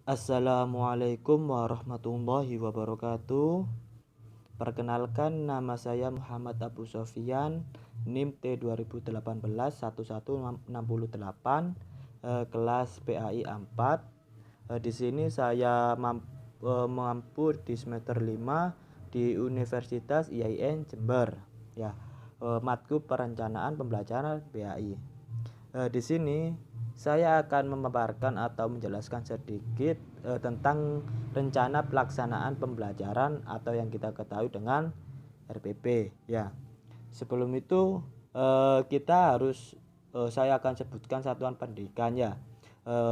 Assalamualaikum warahmatullahi wabarakatuh. Perkenalkan, nama saya Muhammad Abu Sofyan, NIM T2018 1168, kelas PAI 4. Di sini saya mampu di semester 5 di Universitas IAIN Jember, ya. Matkul perencanaan pembelajaran PAI. Di sini saya akan memaparkan atau menjelaskan sedikit tentang rencana pelaksanaan pembelajaran atau yang kita ketahui dengan RPP, ya. Sebelum itu saya akan sebutkan satuan pendidikan, ya.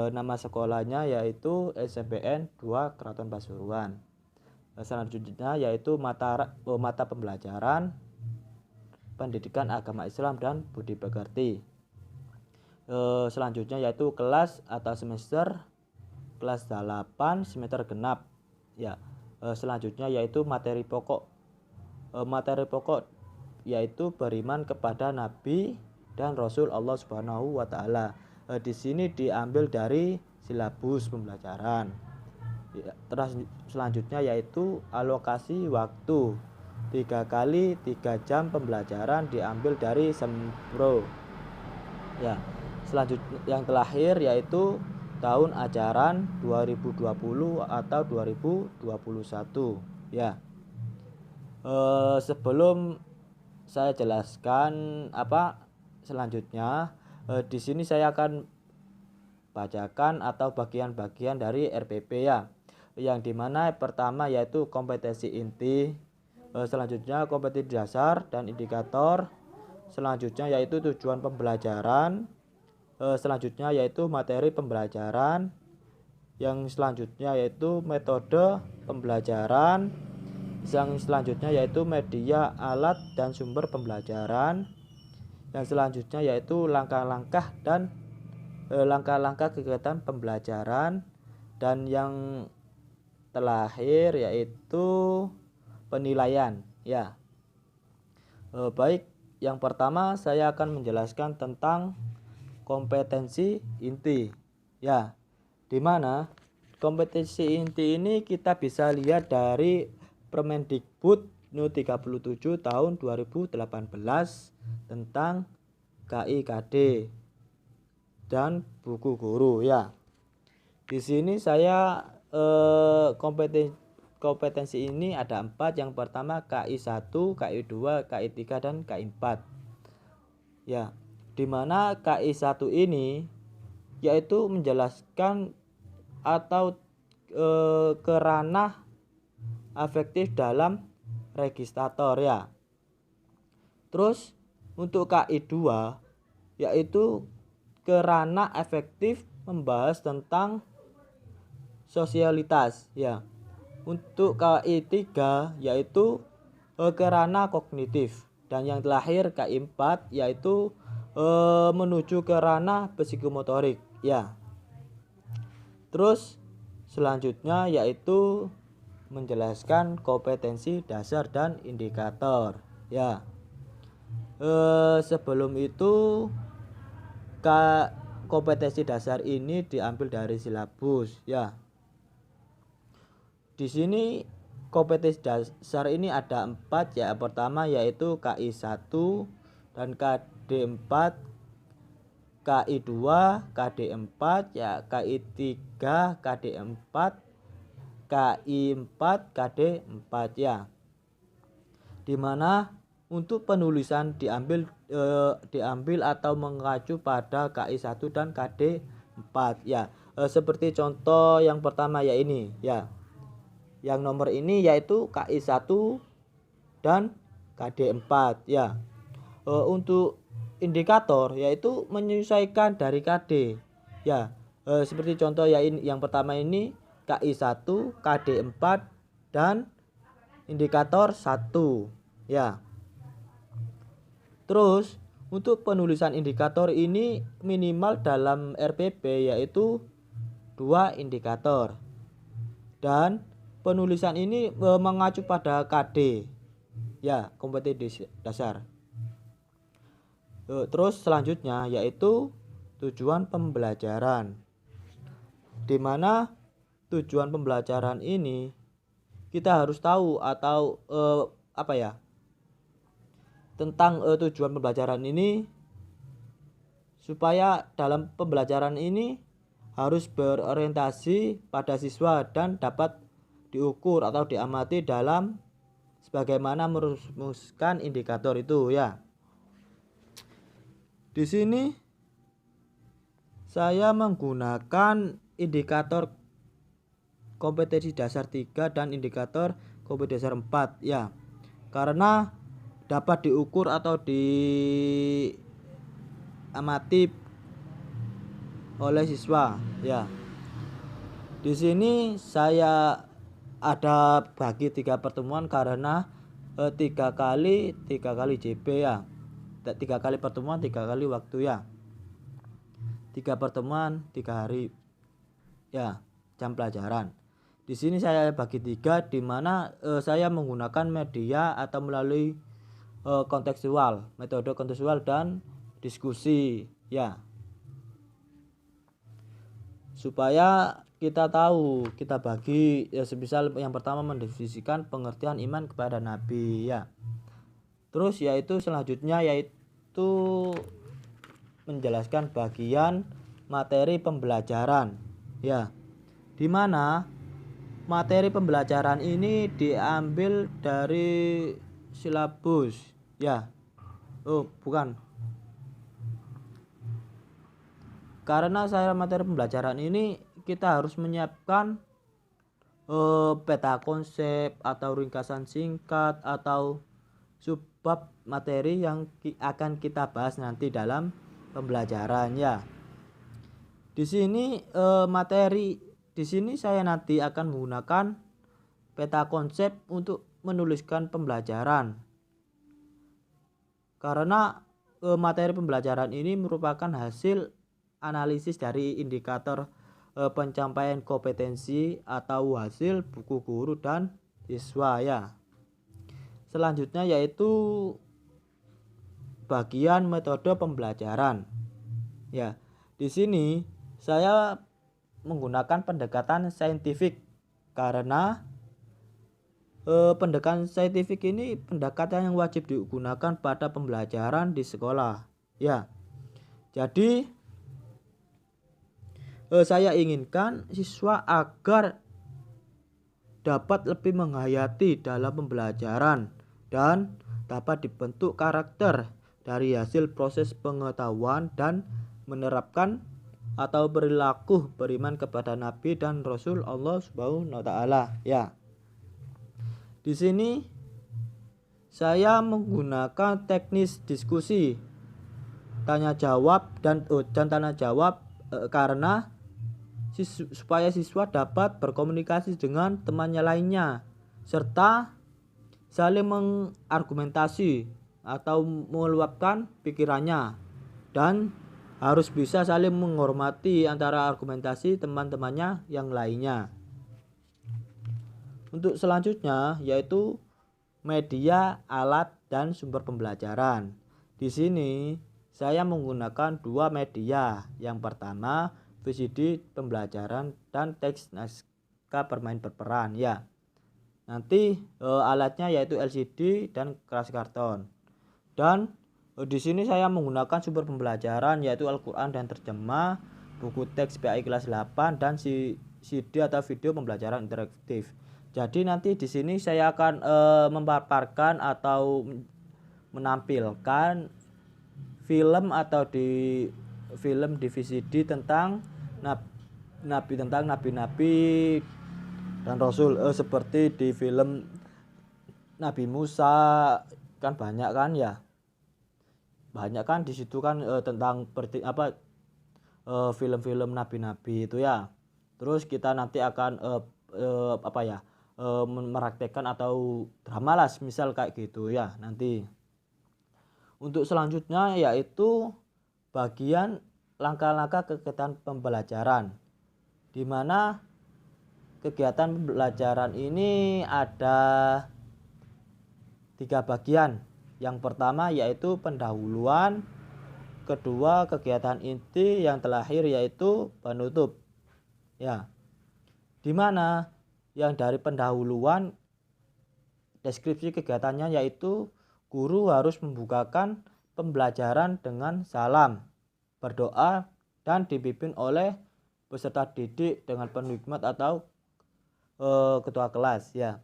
Nama sekolahnya yaitu SMPN 2 Keraton Pasuruan. Selanjutnya yaitu mata pembelajaran pendidikan agama Islam dan budi pekerti. Selanjutnya yaitu kelas atau semester kelas 8 semester genap, ya. Selanjutnya yaitu materi pokok yaitu beriman kepada Nabi dan Rasul Allah Subhanahu wa Ta'ala. Di sini diambil dari silabus pembelajaran, ya. Terus selanjutnya yaitu alokasi waktu 3 kali 3 jam pembelajaran diambil dari Sempro, ya. Selanjutnya yang terakhir yaitu tahun ajaran 2020 atau 2021, ya. Sebelum saya jelaskan selanjutnya, di sini saya akan bacakan atau bagian-bagian dari RPP, ya. Yang dimana pertama yaitu kompetensi inti, selanjutnya kompetensi dasar dan indikator, selanjutnya yaitu tujuan pembelajaran, selanjutnya yaitu materi pembelajaran, yang selanjutnya yaitu metode pembelajaran, yang selanjutnya yaitu media, alat, dan sumber pembelajaran, yang selanjutnya yaitu langkah-langkah kegiatan pembelajaran, dan yang terakhir yaitu penilaian, ya. Baik, yang pertama saya akan menjelaskan tentang kompetensi inti, ya. Dimana kompetensi inti ini kita bisa lihat dari Permendikbud No 37 tahun 2018 tentang KIKD dan buku guru, ya. Di sini saya kompetensi ini ada 4. Yang pertama KI 1, KI 2, KI 3, dan KI 4, ya. Dimana KI 1 ini yaitu menjelaskan atau ke ranah afektif dalam registrator, ya. Terus untuk KI 2 yaitu ke ranah efektif membahas tentang sosialitas, ya. Untuk KI 3 yaitu ke ranah kognitif, dan yang terakhir KI 4 yaitu menuju ke ranah psikomotorik, ya. Terus selanjutnya yaitu menjelaskan kompetensi dasar dan indikator, ya. Sebelum itu kompetensi dasar ini diambil dari silabus, ya. Di sini kompetensi dasar ini ada 4, ya. Pertama yaitu KI 1 dan KD 4, KI 2, KD 4, ya, KI 3, KD 4, KI 4, KD 4, ya. Dimana untuk penulisan diambil atau mengacu pada KI 1 dan KD 4, ya. Seperti contoh yang pertama ya ini, ya. Yang nomor ini yaitu KI 1 dan KD 4, ya. Untuk indikator yaitu menyesuaikan dari KD, ya. Seperti contoh ya ini, yang pertama ini KI 1, KD 4, dan indikator 1, ya. Terus untuk penulisan indikator ini minimal dalam RPP yaitu 2 indikator, dan penulisan ini mengacu pada KD, ya, kompetensi dasar. Terus selanjutnya yaitu tujuan pembelajaran, dimana tujuan pembelajaran ini kita harus tahu atau tentang tujuan pembelajaran ini, supaya dalam pembelajaran ini harus berorientasi pada siswa dan dapat diukur atau diamati dalam sebagaimana merumuskan indikator itu ya. Di sini saya menggunakan indikator kompetensi dasar 3 dan indikator kompetensi dasar 4 ya. Karena dapat diukur atau diamati oleh siswa ya. Di sini saya ada bagi 3 pertemuan karena 3 kali JP ya. 3 kali pertemuan 3 kali waktu ya. 3 pertemuan 3 hari ya jam pelajaran. Di sini saya bagi 3, di mana saya menggunakan media atau melalui kontekstual, metode kontekstual dan diskusi ya. Supaya kita tahu, kita bagi ya, semisal yang pertama mendefinisikan pengertian iman kepada Nabi ya. Terus yaitu selanjutnya yaitu menjelaskan bagian materi pembelajaran ya. Di mana materi pembelajaran ini diambil dari silabus ya. Bukan. Karena saya materi pembelajaran ini kita harus menyiapkan peta konsep atau ringkasan singkat atau subbab materi yang akan kita bahas nanti dalam pembelajaran ya. Di sini di sini saya nanti akan menggunakan peta konsep untuk menuliskan pembelajaran. Karena materi pembelajaran ini merupakan hasil analisis dari indikator pencapaian kompetensi atau hasil buku guru dan siswa ya. Selanjutnya yaitu bagian metode pembelajaran. Ya, di sini saya menggunakan pendekatan saintifik karena pendekatan saintifik ini pendekatan yang wajib digunakan pada pembelajaran di sekolah. Ya. Jadi saya inginkan siswa agar dapat lebih menghayati dalam pembelajaran dan dapat dibentuk karakter dari hasil proses pengetahuan dan menerapkan atau perilaku beriman kepada Nabi dan Rasul Allah Subhanahu wa taala ya. Di sini saya menggunakan teknis diskusi, tanya jawab dan tanya jawab karena supaya siswa dapat berkomunikasi dengan temannya lainnya serta saling mengargumentasi atau meluapkan pikirannya, dan harus bisa saling menghormati antara argumentasi teman-temannya yang lainnya. Untuk selanjutnya yaitu media, alat, dan sumber pembelajaran. Di sini saya menggunakan 2 media. Yang pertama VCD pembelajaran dan teks naskah bermain berperan ya. Nanti alatnya yaitu LCD dan keras karton. Dan di sini saya menggunakan sumber pembelajaran yaitu Al-Qur'an dan terjemah, buku teks PAI kelas 8 dan CD atau video pembelajaran interaktif. Jadi nanti di sini saya akan memaparkan atau menampilkan film atau film di VCD tentang nabi-nabi dan rasul, seperti di film Nabi Musa kan banyak kan ya. Banyak kan di situ kan tentang film-film nabi-nabi itu ya. Terus kita nanti akan meraktekkan atau drama lah misal kayak gitu ya nanti. Untuk selanjutnya yaitu bagian langkah-langkah kegiatan pembelajaran, di mana kegiatan pembelajaran ini ada 3 bagian. Yang pertama yaitu pendahuluan, kedua kegiatan inti, yang terakhir yaitu penutup ya. di mana yang dari pendahuluan deskripsi kegiatannya yaitu guru harus membukakan pembelajaran dengan salam, berdoa, dan dipimpin oleh peserta didik dengan penuh hikmat atau ketua kelas ya.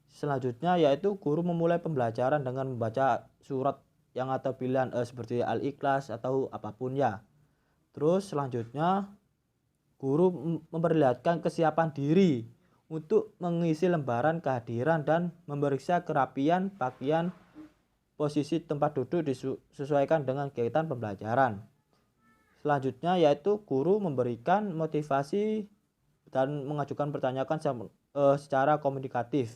Selanjutnya yaitu guru memulai pembelajaran dengan membaca surat yang atau pilihan seperti Al-Ikhlas atau apapun ya. Terus selanjutnya guru memperlihatkan kesiapan diri untuk mengisi lembaran kehadiran dan memeriksa kerapian pakaian, posisi tempat duduk disesuaikan dengan kegiatan pembelajaran. Selanjutnya yaitu guru memberikan motivasi dan mengajukan pertanyaan secara komunikatif.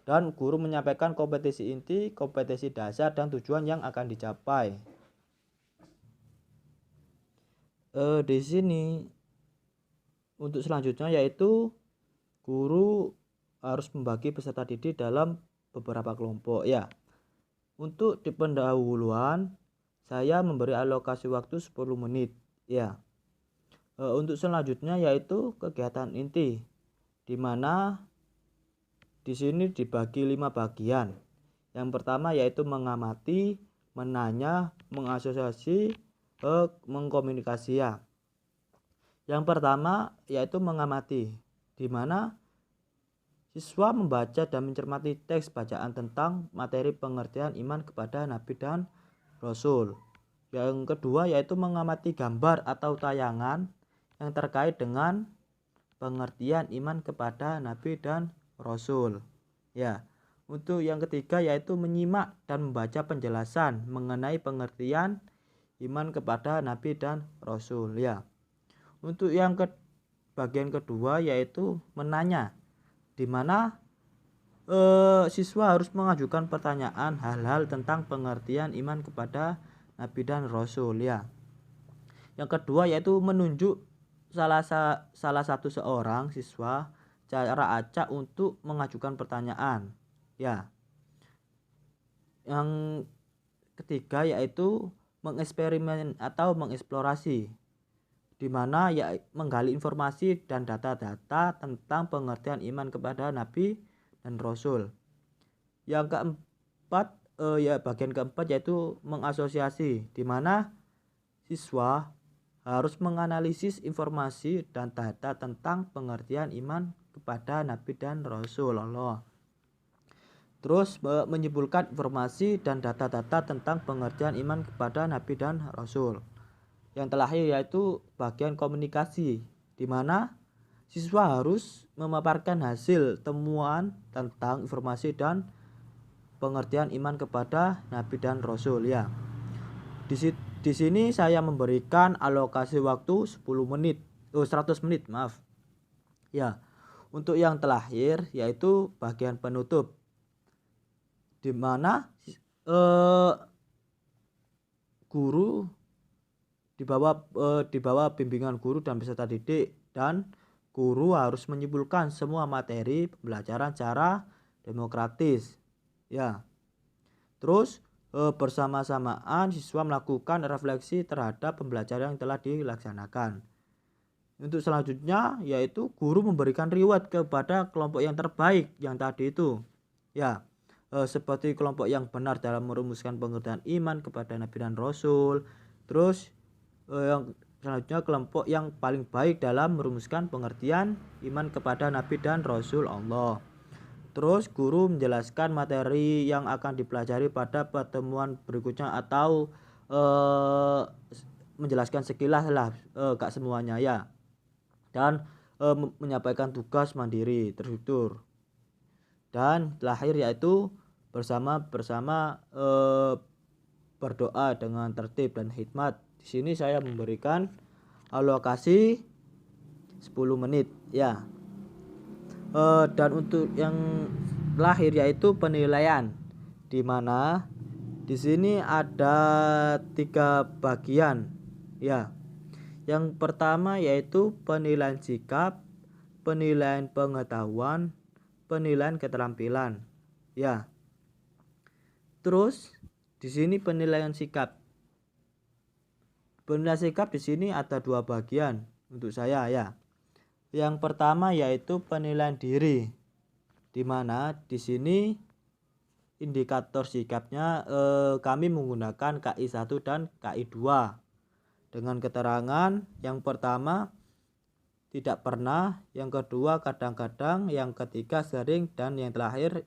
Dan guru menyampaikan kompetensi inti, kompetensi dasar, dan tujuan yang akan dicapai. Di sini untuk selanjutnya yaitu guru harus membagi peserta didik dalam beberapa kelompok ya. Untuk di pendahuluan saya memberi alokasi waktu 10 menit ya. Untuk selanjutnya yaitu kegiatan inti, di mana di sini dibagi 5 bagian. Yang pertama yaitu mengamati, menanya, mengasosiasi, mengkomunikasi ya. Yang pertama yaitu mengamati, di mana siswa membaca dan mencermati teks bacaan tentang materi pengertian iman kepada Nabi dan Rasul. Yang kedua yaitu mengamati gambar atau tayangan yang terkait dengan pengertian iman kepada Nabi dan Rasul ya. Untuk yang ketiga yaitu menyimak dan membaca penjelasan mengenai pengertian iman kepada Nabi dan Rasul ya. Untuk yang bagian kedua yaitu menanya, di mana siswa harus mengajukan pertanyaan hal-hal tentang pengertian iman kepada Nabi dan Rasul ya. Yang kedua yaitu menunjuk salah satu seorang siswa cara acak untuk mengajukan pertanyaan ya. Yang ketiga yaitu mengeksperimen atau mengeksplorasi, di mana ya menggali informasi dan data-data tentang pengertian iman kepada Nabi dan Rasul. Yang keempat bagian keempat yaitu mengasosiasi, di mana siswa harus menganalisis informasi dan data tentang pengertian iman kepada Nabi dan Rasulullah. Terus menyimpulkan informasi dan data-data tentang pengertian iman kepada Nabi dan Rasul. Yang terakhir yaitu bagian komunikasi, di mana siswa harus memaparkan hasil temuan tentang informasi dan pengertian iman kepada Nabi dan Rasul ya. Di sini saya memberikan alokasi waktu 100 menit maaf. Ya. Untuk yang terakhir yaitu bagian penutup, di mana guru di bawah bimbingan guru dan peserta didik, dan guru harus menyimpulkan semua materi pembelajaran secara demokratis ya. Terus bersama-samaan siswa melakukan refleksi terhadap pembelajaran yang telah dilaksanakan. Untuk selanjutnya yaitu guru memberikan reward kepada kelompok yang terbaik yang tadi itu ya, seperti kelompok yang benar dalam merumuskan pengertian iman kepada Nabi dan Rasul. Terus yang selanjutnya kelompok yang paling baik dalam merumuskan pengertian iman kepada Nabi dan Rasul Allah. Terus guru menjelaskan materi yang akan dipelajari pada pertemuan berikutnya atau menjelaskan sekilas lah, gak semuanya ya. Dan menyampaikan tugas mandiri terstruktur. Dan terakhir yaitu bersama berdoa dengan tertib dan hikmat. Di sini saya memberikan alokasi 10 menit ya. Dan untuk yang terakhir yaitu penilaian, di mana di sini ada 3 bagian ya. Yang pertama yaitu penilaian sikap, penilaian pengetahuan, penilaian keterampilan ya. Terus di sini penilaian sikap. Penilaian sikap di sini ada 2 bagian untuk saya ya. Yang pertama yaitu penilaian diri, di mana di sini indikator sikapnya kami menggunakan KI 1 dan KI 2 dengan keterangan yang pertama tidak pernah, yang kedua kadang-kadang, yang ketiga sering, dan yang terakhir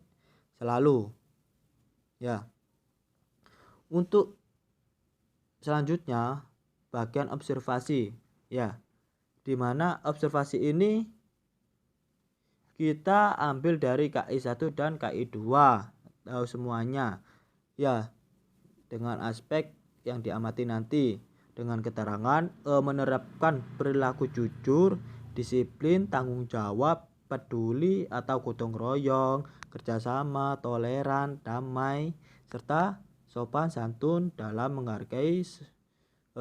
selalu. Ya. Untuk selanjutnya bagian observasi, ya. Di mana observasi ini kita ambil dari KI 1 dan KI 2, tahu semuanya. Ya, dengan aspek yang diamati nanti dengan keterangan menerapkan perilaku jujur, disiplin, tanggung jawab, peduli atau gotong royong, kerjasama, toleran, damai, serta sopan santun dalam menghargai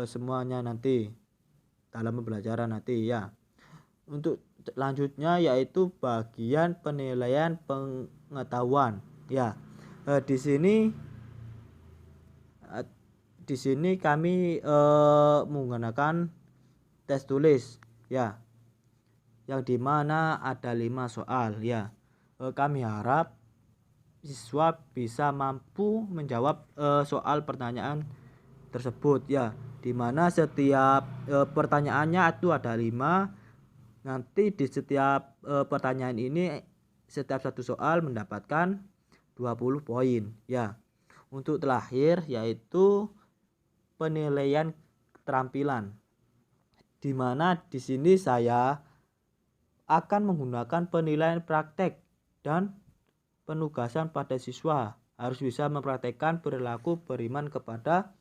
semuanya nanti dalam pembelajaran nanti ya. Untuk lanjutnya yaitu bagian penilaian pengetahuan ya. Di sini kami menggunakan tes tulis ya, yang dimana ada 5 soal ya. Kami harap siswa bisa mampu menjawab soal pertanyaan tersebut ya, dimana setiap pertanyaannya itu ada 5. Nanti di setiap pertanyaan ini setiap satu soal mendapatkan 20 poin ya. Untuk terakhir yaitu penilaian keterampilan, di mana di sini saya akan menggunakan penilaian praktek dan penugasan pada siswa harus bisa mempraktekkan perilaku beriman kepada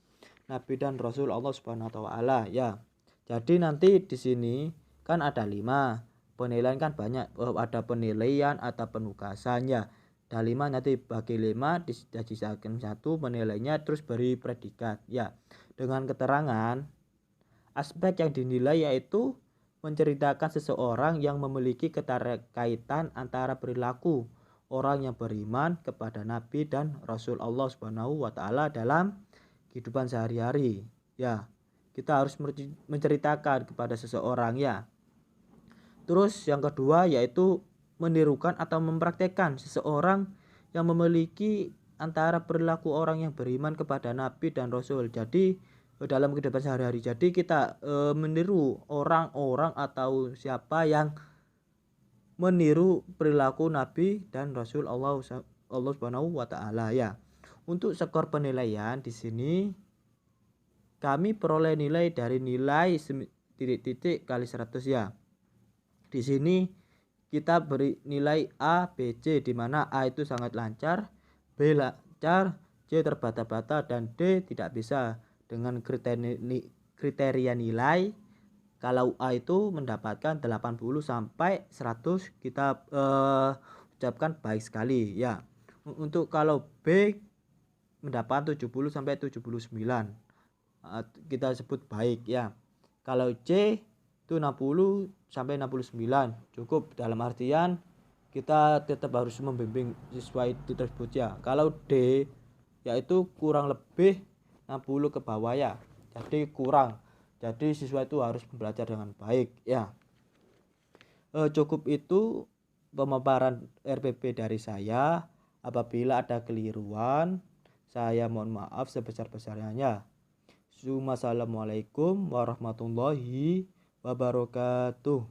Nabi dan Rasul Allah Subhanahu wa taala ya. Jadi nanti di sini kan ada 5. Penilaian kan banyak, ada penilaian, ada penugasan ya. Ada 5, nanti bagi 5 disisakan 1 penilainya, terus beri predikat ya. Dengan keterangan aspek yang dinilai yaitu menceritakan seseorang yang memiliki keterkaitan antara perilaku orang yang beriman kepada Nabi dan Rasul Allah Subhanahu wa taala dalam kehidupan sehari-hari ya. Kita harus menceritakan kepada seseorang ya. Terus yang kedua yaitu menirukan atau mempraktekkan seseorang yang memiliki antara perilaku orang yang beriman kepada Nabi dan Rasul. Jadi dalam kehidupan sehari-hari, jadi kita meniru orang-orang atau siapa yang meniru perilaku Nabi dan Rasul Allah Subhanahu wa taala ya. Untuk skor penilaian di sini kami peroleh nilai dari nilai titik-titik kali 100 ya. Di sini kita beri nilai A, B, C, di mana A itu sangat lancar, B lancar, C terbata-bata, dan D tidak bisa. Dengan kriteria nilai, kalau A itu mendapatkan 80 sampai 100 kita ucapkan baik sekali ya. Untuk kalau B mendapat 70 sampai 79 kita sebut baik ya. Kalau C itu 60 sampai 69 cukup, dalam artian kita tetap harus membimbing siswa itu tersebut ya. Kalau D yaitu kurang lebih 60 ke bawah ya, jadi kurang, jadi siswa itu harus belajar dengan baik ya. Cukup itu pemaparan RPP dari saya. Apabila ada keliruan, saya mohon maaf sebesar-besarnya. Assalamualaikum warahmatullahi wabarakatuh.